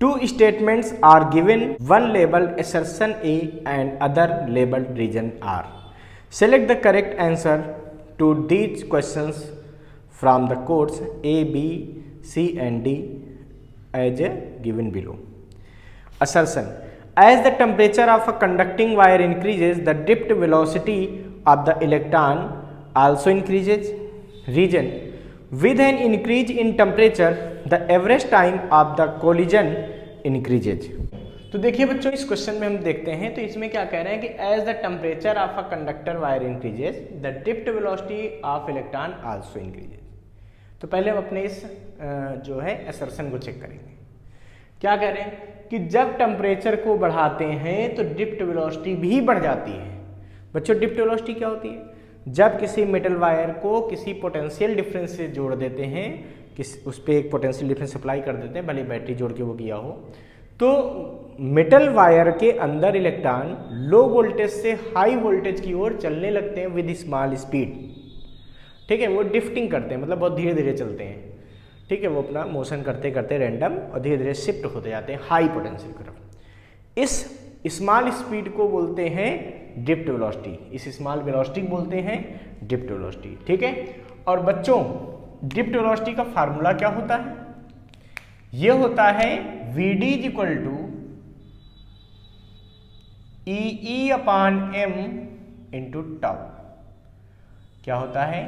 Two statements are given, one labeled assertion A and other labeled region R. Select the correct answer to these questions from the codes A, B, C and D as given below. Assertion: as the temperature of a conducting wire increases, the drift velocity of the electron also increases. Region: with an increase in temperature, the average time of the collision increases. तो देखिए बच्चों, इस question में हम देखते हैं तो इसमें क्या कह रहे हैं कि as the temperature of a conductor wire increases the drift velocity of electron also increases. तो पहले हम अपने इस जो है असर्शन को चेक करेंगे। क्या कह रहे हैं कि जब टेम्परेचर को बढ़ाते हैं तो ड्रिफ्ट वेलोसिटी भी बढ़ जाती है। बच्चों, ड्रिफ्ट वेलोसिटी क्या होती है? जब किसी मेटल वायर को किसी पोटेंशियल डिफरेंस से जोड़ देते हैं, उस पर एक पोटेंशियल डिफरेंस अप्लाई कर देते हैं, भले बैटरी जोड़ के वो किया हो, तो मेटल वायर के अंदर इलेक्ट्रॉन लो वोल्टेज से हाई वोल्टेज की ओर चलने लगते हैं विद स्मॉल स्पीड। ठीक है, वो ड्रिफ्टिंग करते हैं, मतलब बहुत धीरे धीरे चलते हैं। ठीक है, वो अपना मोशन करते करते रैंडम और धीरे धीरे शिफ्ट होते जाते हैं हाई पोटेंशियल की तरफ। इस स्मॉल स्पीड को बोलते हैं ड्रिफ्ट वेलोसिटी, इस स्मॉल वेलोसिटी को बोलते हैं ड्रिफ्ट वेलोसिटी। ठीक है, और बच्चों ड्रिफ्ट वेलोसिटी का फार्मूला क्या होता है? ये होता है Vd is equal to e upon m into tau. क्या होता है?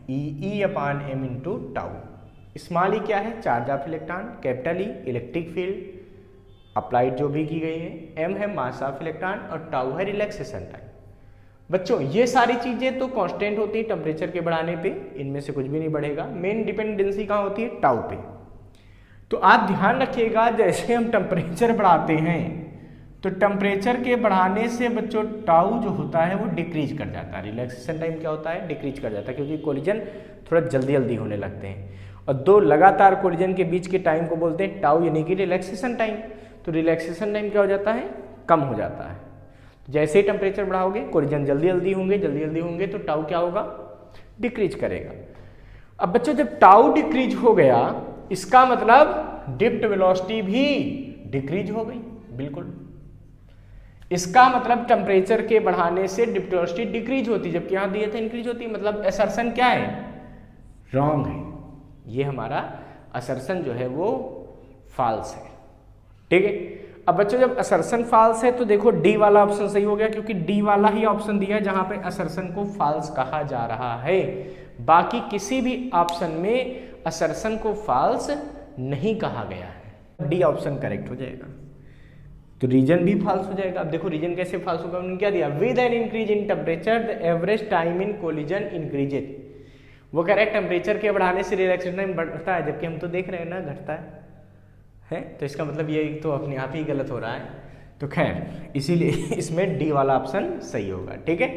E upon m into tau. Small e क्या है? Charge of electron, capital e electric field applied जो भी की गई है, एम है मास ऑफ इलेक्ट्रॉन और टाउ है रिलैक्सेशन टाइम। बच्चों, ये सारी चीजें तो कांस्टेंट होती है टेम्परेचर के बढ़ाने पे, इनमें से कुछ भी नहीं बढ़ेगा। मेन डिपेंडेंसी कहाँ होती है? टाउ पे। तो आप ध्यान रखिएगा, जैसे हम टेम्परेचर बढ़ाते हैं तो टेम्परेचर के बढ़ाने से बच्चों टाउ जो होता है वो डिक्रीज कर जाता है। रिलैक्सेशन टाइम क्या होता है? डिक्रीज कर जाता है, क्योंकि कोलिजन थोड़ा जल्दी जल्दी होने लगते हैं। और दो लगातार कोलिजन के बीच के टाइम को बोलते हैं टाउ, यानी कि रिलैक्सेशन टाइम। तो रिलैक्सेशन टाइम क्या हो जाता है? कम हो जाता है। जैसे ही टेम्परेचर बढ़ाओगे, कोलिजन जल्दी जल्दी होंगे तो टाउ क्या होगा? डिक्रीज करेगा। अब बच्चों, जब टाउ डिक्रीज हो गया, इसका मतलब ड्रिफ्ट वेलोसिटी भी डिक्रीज हो गई। बिल्कुल, इसका मतलब टेम्परेचर के बढ़ाने से ड्रिफ्ट वेलोसिटी डिक्रीज होती, जबकि यहां दिया था इंक्रीज होती। मतलब असर्शन क्या है? रॉन्ग है। ये हमारा असर्शन जो है वो फॉल्स है। ठीक है, अब बच्चों जब असर्शन फॉल्स है तो देखो डी वाला ऑप्शन सही हो गया, क्योंकि डी वाला ही ऑप्शन दिया है जहां पे असर्शन को फॉल्स कहा जा रहा है। बाकी किसी भी ऑप्शन में असर्शन को फॉल्स नहीं कहा गया है। डी ऑप्शन करेक्ट हो जाएगा, तो रीजन भी फॉल्स हो जाएगा। अब देखो रीजन कैसे फॉल्स होगा, उन्होंने क्या दिया? With an increase in temperature the average time in collision increases. वो कह रहे हैं टेम्परेचर के बढ़ाने से रिलैक्सेशन टाइम बढ़ता है, जबकि हम तो देख रहे हैं ना घटता है। तो इसका मतलब ये तो अपने आप ही गलत हो रहा है। तो खैर इसीलिए इसमें डी वाला ऑप्शन सही होगा। ठीक है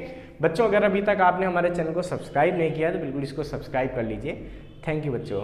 बच्चों, अगर अभी तक आपने हमारे चैनल को सब्सक्राइब नहीं किया तो बिल्कुल इसको सब्सक्राइब कर लीजिए। थैंक यू बच्चों।